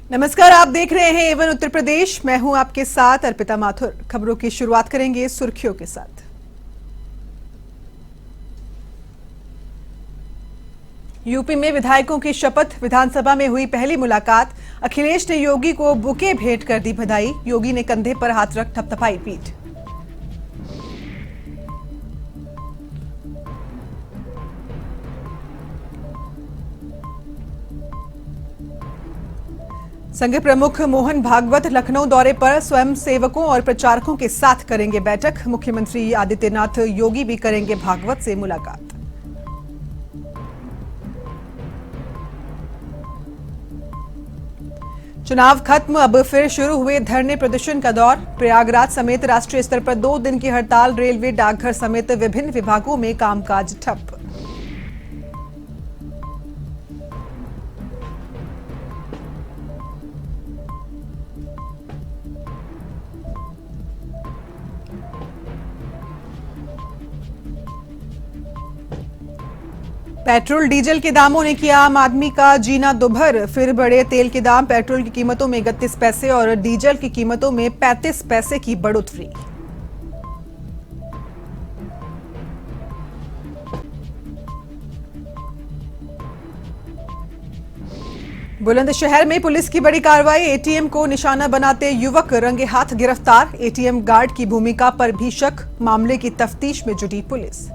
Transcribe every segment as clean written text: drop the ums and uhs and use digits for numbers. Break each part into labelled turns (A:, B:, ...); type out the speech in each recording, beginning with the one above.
A: नमस्कार, आप देख रहे हैं एवन उत्तर प्रदेश। मैं हूं आपके साथ अर्पिता माथुर। खबरों की शुरुआत करेंगे सुर्खियों के साथ। यूपी में विधायकों की शपथ, विधानसभा में हुई पहली मुलाकात। अखिलेश ने योगी को बुके भेंट कर दी बधाई। योगी ने कंधे पर हाथ रख थपथपाई पीठ। संघ प्रमुख मोहन भागवत लखनऊ दौरे पर स्वयं सेवकों और प्रचारकों के साथ करेंगे बैठक। मुख्यमंत्री आदित्यनाथ योगी भी करेंगे भागवत से मुलाकात। चुनाव खत्म, अब फिर शुरू हुए धरने प्रदर्शन का दौर। प्रयागराज समेत राष्ट्रीय स्तर पर 2 दिन की हड़ताल। रेलवे, डाकघर समेत विभिन्न विभागों में कामकाज ठप। पेट्रोल डीजल के दामों ने किया आम आदमी का जीना दुभर। फिर बढ़े तेल के दाम। पेट्रोल की कीमतों में 31 पैसे और डीजल की कीमतों में 35 पैसे की बढ़ोतरी। बुलंदशहर में पुलिस की बड़ी कार्रवाई। एटीएम को निशाना बनाते युवक रंगे हाथ गिरफ्तार। एटीएम गार्ड की भूमिका पर भी शक। मामले की तफ्तीश में जुटी पुलिस।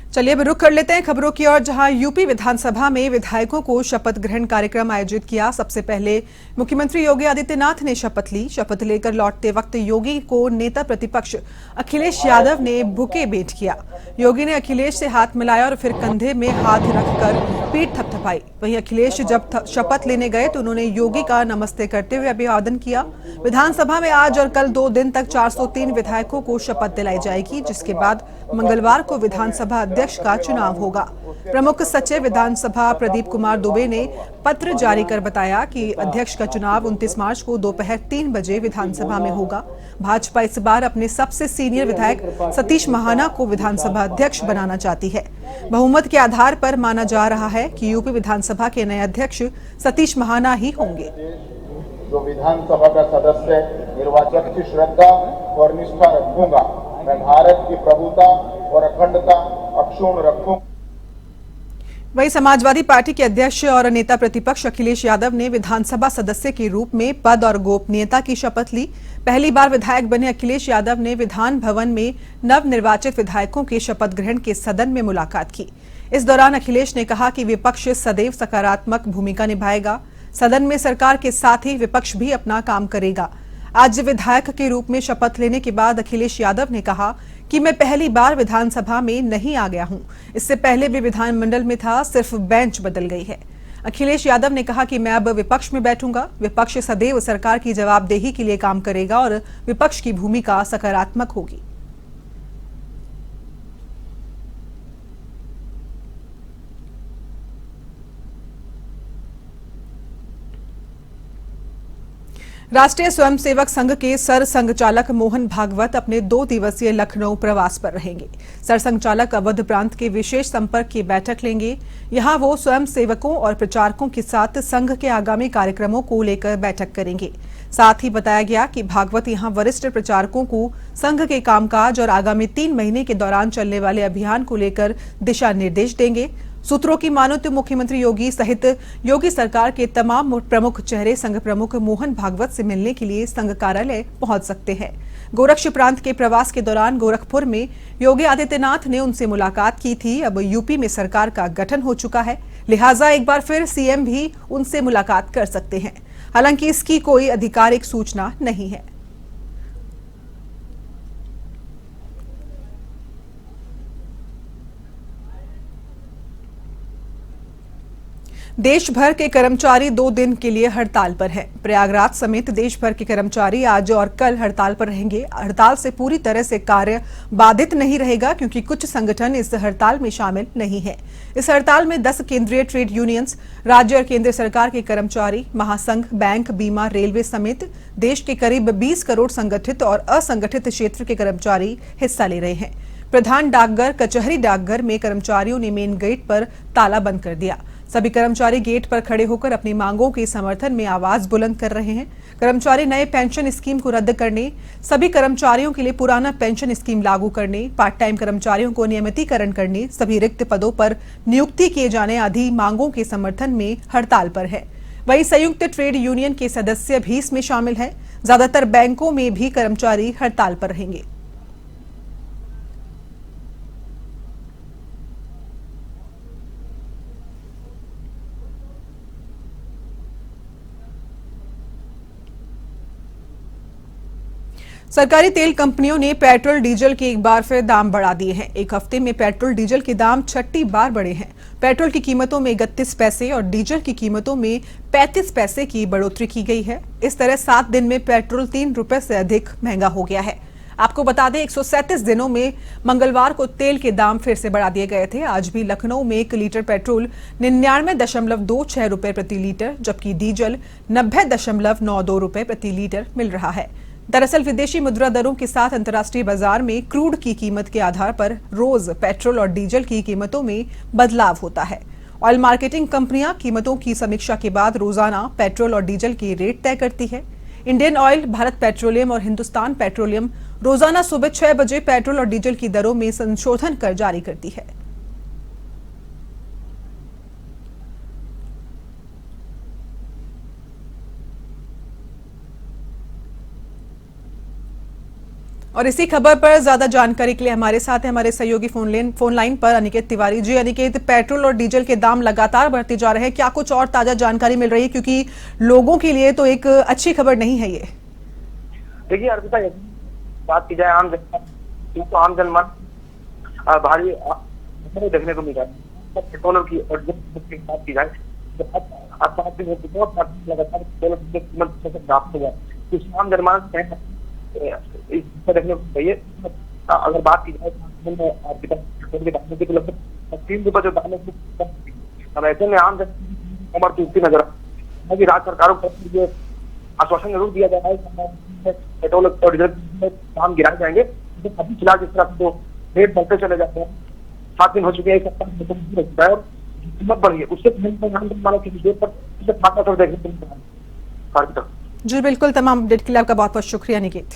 A: चलिए अब रुख कर लेते हैं खबरों की ओर, जहां यूपी विधानसभा में विधायकों को शपथ ग्रहण कार्यक्रम आयोजित किया। सबसे पहले मुख्यमंत्री योगी आदित्यनाथ ने शपथ ली। शपथ लेकर लौटते वक्त योगी को नेता प्रतिपक्ष अखिलेश यादव ने बुके भेंट किया। योगी ने अखिलेश से हाथ मिलाया और फिर कंधे में हाथ रखकर पीठ थपथपाई। वहीं अखिलेश जब शपथ लेने गए तो उन्होंने योगी का नमस्ते करते हुए अभिवादन किया। विधानसभा में आज और कल 2 दिन तक 403 विधायकों को शपथ दिलाई जाएगी, जिसके बाद मंगलवार को विधानसभा अध्यक्ष का चुनाव होगा। प्रमुख सचिव विधानसभा प्रदीप कुमार दुबे ने पत्र जारी कर बताया कि अध्यक्ष का चुनाव 29 मार्च को दोपहर 3 बजे विधानसभा में होगा। भाजपा इस बार अपने सबसे सीनियर विधायक सतीश महाना को विधानसभा अध्यक्ष बनाना चाहती है। बहुमत के आधार पर माना जा रहा है कि यूपी विधानसभा के नए अध्यक्ष सतीश महाना ही होंगे।
B: जो विधानसभा का सदस्य निर्वाचन की श्रद्धा और निष्ठा रखूंगा, मैं भारत की प्रभुता और अखंडता अक्षुण्ण रखूंगा।
A: वहीं समाजवादी पार्टी के अध्यक्ष और नेता प्रतिपक्ष अखिलेश यादव ने विधानसभा सदस्य के रूप में पद और गोपनीयता की शपथ ली। पहली बार विधायक बने अखिलेश यादव ने विधान भवन में नवनिर्वाचित विधायकों के शपथ ग्रहण के सदन में मुलाकात की। इस दौरान अखिलेश ने कहा कि विपक्ष सदैव सकारात्मक भूमिका निभाएगा। सदन में सरकार के साथ ही विपक्ष भी अपना काम करेगा। आज विधायक के रूप में शपथ लेने के बाद अखिलेश यादव ने कहा कि मैं पहली बार विधानसभा में नहीं आ गया हूं। इससे पहले भी विधानमंडल में था, सिर्फ बेंच बदल गई है। अखिलेश यादव ने कहा कि मैं अब विपक्ष में बैठूंगा। विपक्ष सदैव सरकार की जवाबदेही के लिए काम करेगा और विपक्ष की भूमिका सकारात्मक होगी। राष्ट्रीय स्वयंसेवक संघ के सर संघचालक मोहन भागवत अपने 2 दिवसीय लखनऊ प्रवास पर रहेंगे। सर संघचालक अवध प्रांत के विशेष संपर्क की बैठक लेंगे। यहां वो स्वयंसेवकों और प्रचारकों के साथ संघ के आगामी कार्यक्रमों को लेकर बैठक करेंगे। साथ ही बताया गया कि भागवत यहां वरिष्ठ प्रचारकों को संघ के कामकाज और आगामी 3 महीने के दौरान चलने वाले अभियान को लेकर दिशा निर्देश देंगे। सूत्रों की मानो तो मुख्यमंत्री योगी सहित योगी सरकार के तमाम प्रमुख चेहरे संघ प्रमुख मोहन भागवत से मिलने के लिए संघ कार्यालय पहुंच सकते हैं। गोरक्ष प्रांत के प्रवास के दौरान गोरखपुर में योगी आदित्यनाथ ने उनसे मुलाकात की थी। अब यूपी में सरकार का गठन हो चुका है, लिहाजा एक बार फिर सीएम भी उनसे मुलाकात कर सकते हैं। हालांकि इसकी कोई आधिकारिक सूचना नहीं है। देश भर के कर्मचारी 2 दिन के लिए हड़ताल पर हैं। प्रयागराज समेत देश भर के कर्मचारी आज और कल हड़ताल पर रहेंगे। हड़ताल से पूरी तरह से कार्य बाधित नहीं रहेगा क्योंकि कुछ संगठन इस हड़ताल में शामिल नहीं है। इस हड़ताल में 10 केंद्रीय ट्रेड यूनियंस, राज्य और केंद्र सरकार के कर्मचारी, महासंघ, बैंक, बीमा, रेलवे समेत देश के करीब 20 करोड़ संगठित और असंगठित क्षेत्र के कर्मचारी हिस्सा ले रहे हैं। प्रधान डाकघर, कचहरी डाकघर में कर्मचारियों ने मेन गेट पर ताला बंद कर दिया। सभी कर्मचारी गेट पर खड़े होकर अपनी मांगों के समर्थन में आवाज बुलंद कर रहे हैं। कर्मचारी नए पेंशन स्कीम को रद्द करने, सभी कर्मचारियों के लिए पुराना पेंशन स्कीम लागू करने, पार्ट टाइम कर्मचारियों को नियमितीकरण करने, सभी रिक्त पदों पर नियुक्ति किए जाने आदि मांगों के समर्थन में हड़ताल पर है। वहीं संयुक्त ट्रेड यूनियन के सदस्य भी इसमें शामिल हैं। ज्यादातर बैंकों में भी कर्मचारी हड़ताल पर रहेंगे। सरकारी तेल कंपनियों ने पेट्रोल डीजल के एक बार फिर दाम बढ़ा दिए हैं। एक हफ्ते में पेट्रोल डीजल के दाम 6ठी बार बढ़े हैं। पेट्रोल की कीमतों में 31 पैसे और डीजल की कीमतों में 35 पैसे की बढ़ोतरी की गई है। इस तरह 7 दिन में पेट्रोल 3 रुपए से अधिक महंगा हो गया है। आपको बता दें 137 दिनों में मंगलवार को तेल के दाम फिर से बढ़ा दिए गए थे। आज भी लखनऊ में 1 लीटर पेट्रोल 99.26 रुपए प्रति लीटर, जबकि डीजल 90.92 रुपए प्रति लीटर मिल रहा है। दरअसल विदेशी मुद्रा दरों के साथ अंतर्राष्ट्रीय बाजार में क्रूड की कीमत के आधार पर रोज पेट्रोल और डीजल की कीमतों में बदलाव होता है। ऑयल मार्केटिंग कंपनियां कीमतों की समीक्षा के बाद रोजाना पेट्रोल और डीजल की रेट तय करती है। इंडियन ऑयल, भारत पेट्रोलियम और हिंदुस्तान पेट्रोलियम रोजाना सुबह 6 बजे पेट्रोल और डीजल की दरों में संशोधन कर जारी करती है। और इसी खबर पर ज्यादा जानकारी के लिए हमारे साथ है हमारे सहयोगी फोन लाइन पर अनिकेत तिवारी जी। अनिकेत, पेट्रोल और डीजल के दाम लगातार बढ़ते जा रहे हैं, क्या कुछ और ताजा जानकारी मिल रही है? क्योंकि लोगों के लिए तो एक अच्छी खबर नहीं है ये।
C: देखिए अर्पिता, बात की जाए आम जनता तो आम जनमान भारी देखने को मिल रहा है। पेट्रोल की और डीजल की बात की जाए तो लगातार आम जनमान देखने को चाहिए। अगर बात की जाए तो लगभग 3 रुपए जो दाम है, ऐसे में आम जनता कमर टूटती नजर आ रही है। राज्य सरकारों को ये आश्वासन जरूर दिया जा रहा है पेट्रोल और डीजल में दाम गिराए जाएंगे, लेकिन अभी फिलहाल जिस तरह से रेट बढ़ते चले जाते हैं, 7 दिन हो चुके हैं, 1 सप्ताह और कीमत बढ़ी है, उससे किसी देर पर देखने को मिल रहा है।
A: जी बिल्कुल, तमाम अपडेट के लिए आपका बहुत बहुत शुक्रिया निकेत।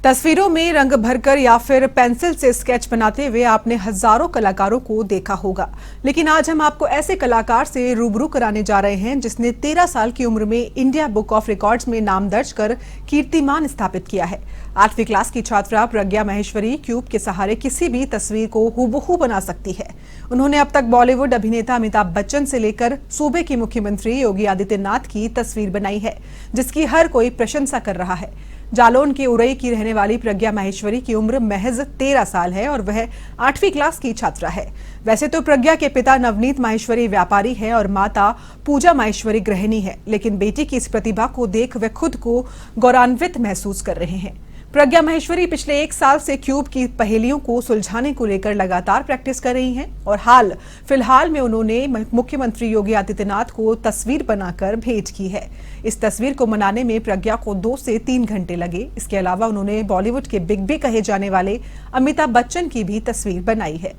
A: तस्वीरों में रंग भरकर या फिर पेंसिल से स्केच बनाते हुए आपने हजारों कलाकारों को देखा होगा, लेकिन आज हम आपको ऐसे कलाकार से रूबरू कराने जा रहे हैं जिसने 13 साल की उम्र में इंडिया बुक ऑफ रिकॉर्ड्स में नाम दर्ज कर कीर्तिमान स्थापित किया है। 8वीं क्लास की छात्रा प्रज्ञा माहेश्वरी क्यूब के सहारे किसी भी तस्वीर को हूबहू बना सकती है। उन्होंने अब तक बॉलीवुड अभिनेता अमिताभ बच्चन से लेकर सूबे के मुख्यमंत्री योगी आदित्यनाथ की तस्वीर बनाई है, जिसकी हर कोई प्रशंसा कर रहा है। जालौन के उरई की रहने वाली प्रज्ञा माहेश्वरी की उम्र महज 13 साल है और वह 8वीं क्लास की छात्रा है। वैसे तो प्रज्ञा के पिता नवनीत माहेश्वरी व्यापारी है और माता पूजा माहेश्वरी गृहिणी है, लेकिन बेटी की इस प्रतिभा को देख वे खुद को गौरवान्वित महसूस कर रहे हैं। प्रज्ञा माहेश्वरी पिछले 1 साल से क्यूब की पहेलियों को सुलझाने को लेकर लगातार प्रैक्टिस कर रही हैं और फिलहाल में उन्होंने मुख्यमंत्री योगी आदित्यनाथ को तस्वीर बनाकर भेंट की है। इस तस्वीर को बनाने में प्रज्ञा को 2 से 3 घंटे लगे। इसके अलावा उन्होंने बॉलीवुड के बिग बी कहे जाने वाले अमिताभ बच्चन की भी तस्वीर बनाई है।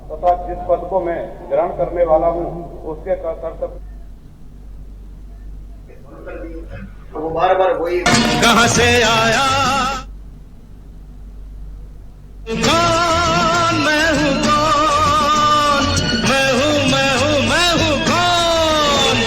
B: तथा जिस पद को मैं ग्रहण करने वाला हूँ उसके कर्तव्य वो बार बार वही
D: कहां से आया कौन मैं हूं कौन मैं हूं मैं हूं मैं हूं कौन।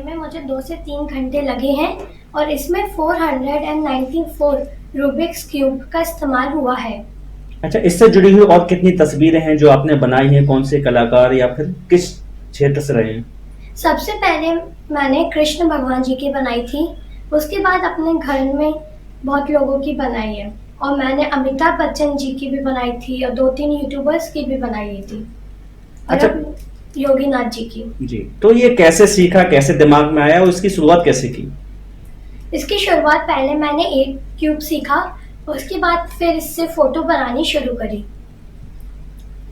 E: करने में मुझे 2 से 3 घंटे लगे हैं और इसमें 494 रूबिक्स क्यूब का इस्तेमाल हुआ है।
F: अच्छा, इससे जुड़ी हुई और कितनी तस्वीरें हैं जो आपने बनाई हैं? कौन से कलाकार या फिर किस क्षेत्र से रहे हैं?
E: सबसे पहले मैंने कृष्ण भगवान जी की बनाई थी, उसके बाद अपने घर में बहुत लोगों की बनाई है और मैंने अमिताभ बच्चन जी की भी बनाई थी और 2-3 यूट्यूबर्स की भी बनाई थी और
F: अच्छा।
E: अब योगीनाथ जी की।
F: जी, तो ये कैसे सीखा, कैसे दिमाग में आया और इसकी शुरुआत कैसे की?
E: इसकी शुरुआत पहले मैंने एक क्यूब सीखा, उसके बाद फिर इससे फोटो बनानी शुरू करी।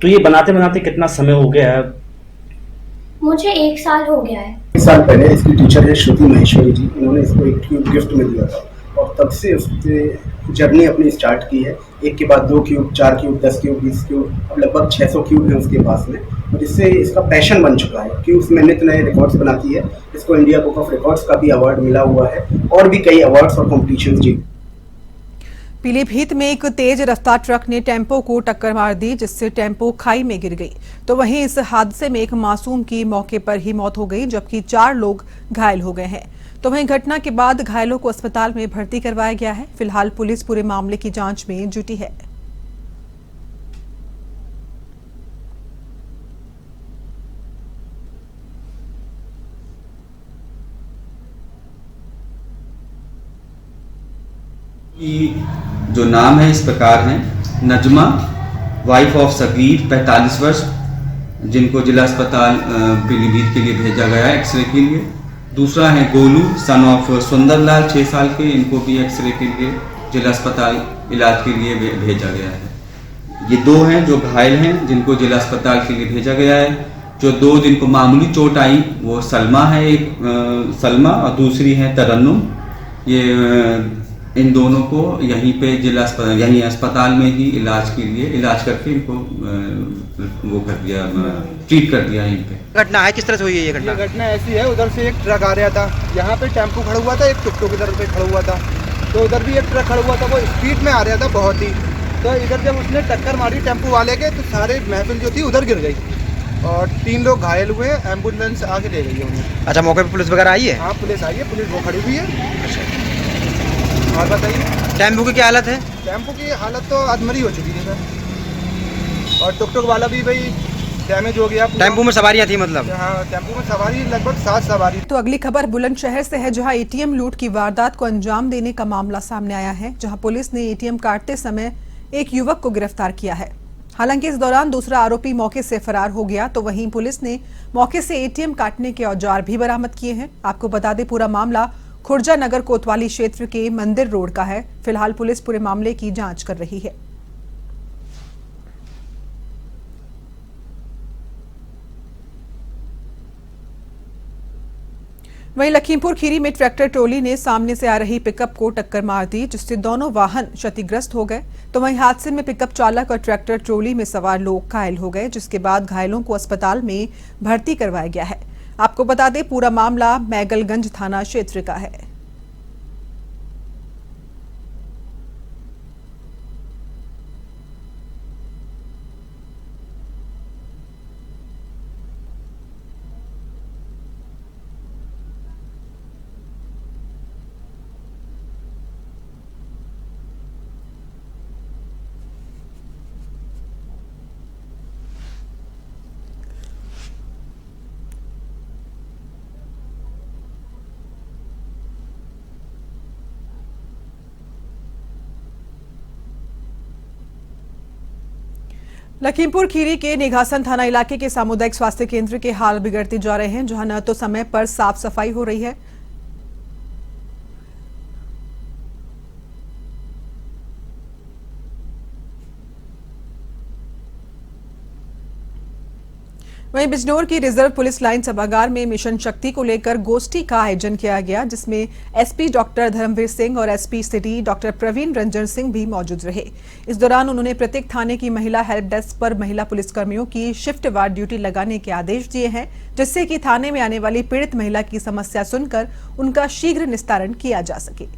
F: तो ये बनाते बनाते कितना समय हो गया है?
E: मुझे 1 साल हो गया है।
G: 1 साल पहले इसकी टीचर है श्रुति महेश्वरी जी, उन्होंने इसको एक क्यूब गिफ्ट में दिया था और तब से उसने जर्नी अपनी स्टार्ट की है। एक के बाद 2 क्यूब, 4 क्यूब, 10 क्यूब, 20 क्यूब, अब लगभग 600 क्यूब है उसके पास में और इससे इसका पैशन बन चुका है। क्यूब्स में नित्य नए रिकॉर्ड्स बनाती है। इसको इंडिया बुक ऑफ रिकॉर्ड्स का भी अवार्ड मिला हुआ है और भी कई अवार्ड्स और कॉम्पिटिशन्स जीते।
A: पीलीभीत में एक तेज रफ्तार ट्रक ने टेम्पो को टक्कर मार दी, जिससे टेम्पो खाई में गिर गई। तो वहीं इस हादसे में एक मासूम की मौके पर ही मौत हो गई, जबकि 4 लोग घायल हो गए हैं। तो वहीं घटना के बाद घायलों को अस्पताल में भर्ती करवाया गया है। फिलहाल पुलिस पूरे मामले की जांच में जुटी है।
H: की जो नाम है इस प्रकार हैं: नजमा, वाइफ ऑफ सगीर 45 वर्ष, जिनको जिला अस्पताल पीलीभीत के लिए भेजा गया है एक्सरे के लिए। दूसरा है गोलू, सन ऑफ सुंदरलाल 6 साल के, इनको भी एक्सरे के लिए जिला अस्पताल इलाज के लिए भेजा गया है। ये 2 हैं जो घायल हैं, जिनको जिला अस्पताल के लिए भेजा गया है। जो 2 जिनको मामूली चोट आई वो सलमा है, एक सलमा और दूसरी है तरन्नुम। ये इन दोनों को यहीं पे जिला अस्पताल, यहीं अस्पताल में ही इलाज करके इनको वो कर दिया, ट्रीट कर दिया यहीं पे।
I: घटना है, किस तरह से हुई है ये घटना?
J: ये घटना ऐसी है, उधर से एक ट्रक आ रहा था, यहाँ पे टेम्पो खड़ा हुआ था, एक टुकटुक इधर पे खड़ा हुआ था, तो उधर भी एक ट्रक खड़ा हुआ था, वो स्पीड में आ रहा था बहुत ही। तो इधर जब उसने टक्कर मारी टेम्पो वाले के, तो सारे महफिल जो थी उधर गिर गई और 3 लोग घायल हुए। एम्बुलेंस आके ले गई है उन्हें।
I: अच्छा, मौके पे पुलिस वगैरह आई है?
J: हाँ, पुलिस आई है, पुलिस वो खड़ी हुई है। और बताइए
I: टेम्पो की क्या हालत है?
J: टेम्पो की हालत तो अधमरी हो चुकी है सर, और टुकटुक वाला भी भाई डैमेज हो गया।
I: टेम्पो में सवारियां थी मतलब?
J: हाँ, टेम्पो में सवारी लगभग 7 सवारी।
A: तो अगली खबर बुलंदशहर से है, जहां एटीएम लूट की वारदात को अंजाम देने का मामला सामने आया है, जहां पुलिस ने एटीएम काटते समय एक युवक को गिरफ्तार किया है। हालांकि इस दौरान दूसरा आरोपी मौके से फरार हो गया। तो वहीं पुलिस ने मौके से एटीएम काटने के औजार भी बरामद किए हैं। आपको बता दें, पूरा मामला खुर्जा नगर कोतवाली क्षेत्र के मंदिर रोड का है। फिलहाल पुलिस पूरे मामले की जांच कर रही है। वहीं लखीमपुर खीरी में ट्रैक्टर ट्रॉली ने सामने से आ रही पिकअप को टक्कर मार दी, जिससे दोनों वाहन क्षतिग्रस्त हो गए। तो वहीं हादसे में पिकअप चालक और ट्रैक्टर ट्रॉली में सवार लोग घायल हो गए, जिसके बाद घायलों को अस्पताल में भर्ती करवाया गया है। आपको बता दें, पूरा मामला मैगलगंज थाना क्षेत्र का है। लखीमपुर खीरी के निघासन थाना इलाके के सामुदायिक स्वास्थ्य केंद्र के हाल बिगड़ते जा रहे हैं, जहां न तो समय पर साफ सफाई हो रही है, वहीं बिजनौर की रिजर्व पुलिस लाइन सभागार में मिशन शक्ति को लेकर गोष्ठी का आयोजन किया गया, जिसमें एसपी डॉक्टर धर्मवीर सिंह और SP city doctor Praveen Ranjan Singh भी मौजूद रहे। इस दौरान उन्होंने प्रत्येक थाने की महिला हेल्प डेस्क पर महिला पुलिसकर्मियों की शिफ्ट वार ड्यूटी लगाने के आदेश दिए हैं, जिससे कि थाने में आने वाली पीड़ित महिला की समस्या सुनकर उनका शीघ्र निस्तारण किया जा सके।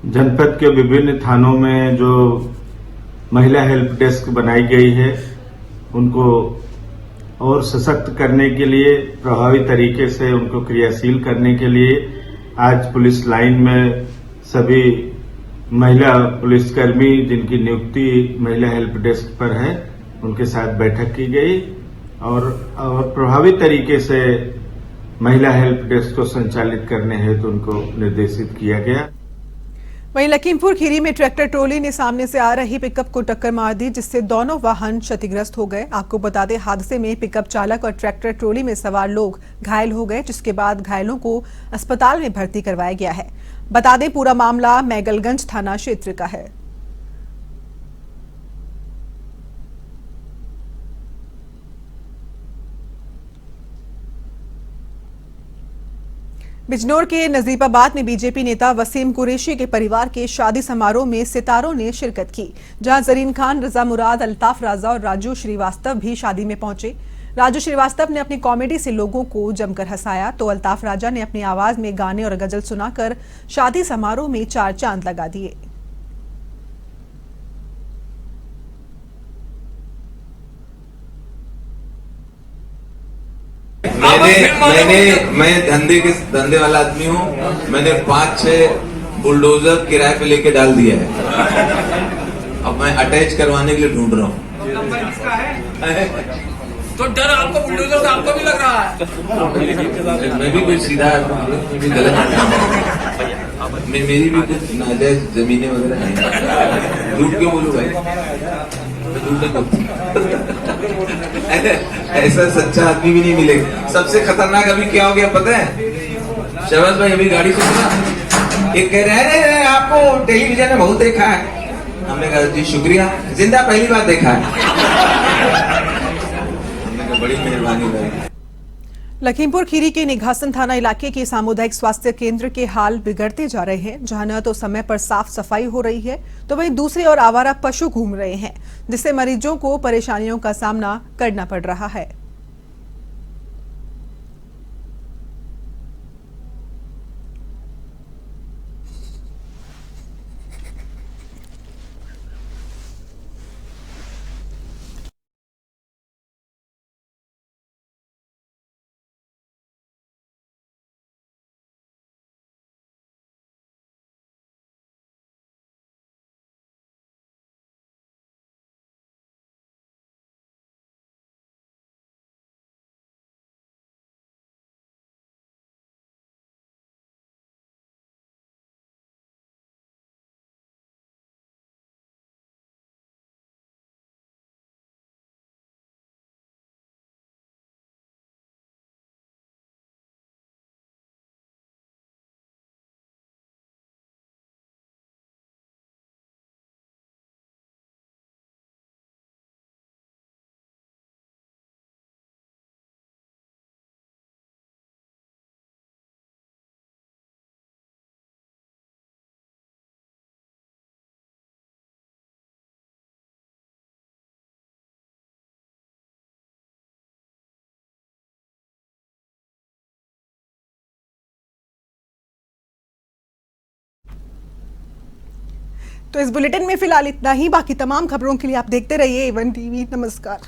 K: जनपद के विभिन्न थानों में जो महिला हेल्प डेस्क बनाई गई है उनको और सशक्त करने के लिए, प्रभावी तरीके से उनको क्रियाशील करने के लिए आज पुलिस लाइन में सभी महिला पुलिसकर्मी जिनकी नियुक्ति महिला हेल्प डेस्क पर है उनके साथ बैठक की गई और प्रभावी तरीके से महिला हेल्प डेस्क को संचालित करने हेतु उनको निर्देशित किया गया।
A: वहीं लखीमपुर खीरी में ट्रैक्टर ट्रॉली ने सामने से आ रही पिकअप को टक्कर मार दी, जिससे दोनों वाहन क्षतिग्रस्त हो गए। आपको बता दें, हादसे में पिकअप चालक और ट्रैक्टर ट्रॉली में सवार लोग घायल हो गए, जिसके बाद घायलों को अस्पताल में भर्ती करवाया गया है। बता दें, पूरा मामला मैगलगंज थाना क्षेत्र का है। बिजनौर के नजीबाबाद में बीजेपी नेता वसीम कुरैशी के परिवार के शादी समारोह में सितारों ने शिरकत की, जहां जरीन खान, रजा मुराद, अल्ताफ राजा और राजू श्रीवास्तव भी शादी में पहुंचे। राजू श्रीवास्तव ने अपनी कॉमेडी से लोगों को जमकर हंसाया, तो अल्ताफ राजा ने अपनी आवाज में गाने और गजल सुनाकर शादी समारोह में चार चांद लगा दिए।
L: मैं धंधे वाला आदमी हूँ। मैंने 5-6 बुलडोजर किराए पे लेके डाल दिया है। अब मैं अटैच करवाने के लिए ढूंढ रहा हूँ।
M: तो डर आपको बुलडोजर से आपको भी लग रहा है?
L: मैं भी कोई सीधा गलत, मेरी भी कुछ नाजायज जमीनें वगैरह नहीं। झूठ क्यों बोलूं भाई? ऐसा सच्चा आदमी भी नहीं मिलेगा। सबसे खतरनाक अभी क्या हो गया पता है? शहबाज भाई अभी गाड़ी से सुना, एक कह रहे हैं आपको टेलीविजन में बहुत देखा है। हमने कहा जी शुक्रिया, जिंदा पहली बार देखा है। हमने कहा बड़ी मेहरबानी भाई।
A: लखीमपुर खीरी के निघासन थाना इलाके के सामुदायिक स्वास्थ्य केंद्र के हाल बिगड़ते जा रहे हैं, जहां न तो समय पर साफ सफाई हो रही है, तो वहीं दूसरी ओर आवारा पशु घूम रहे हैं, जिससे मरीजों को परेशानियों का सामना करना पड़ रहा है। तो इस बुलेटिन में फिलहाल इतना ही। बाकी तमाम खबरों के लिए आप देखते रहिए A1 टीवी। नमस्कार।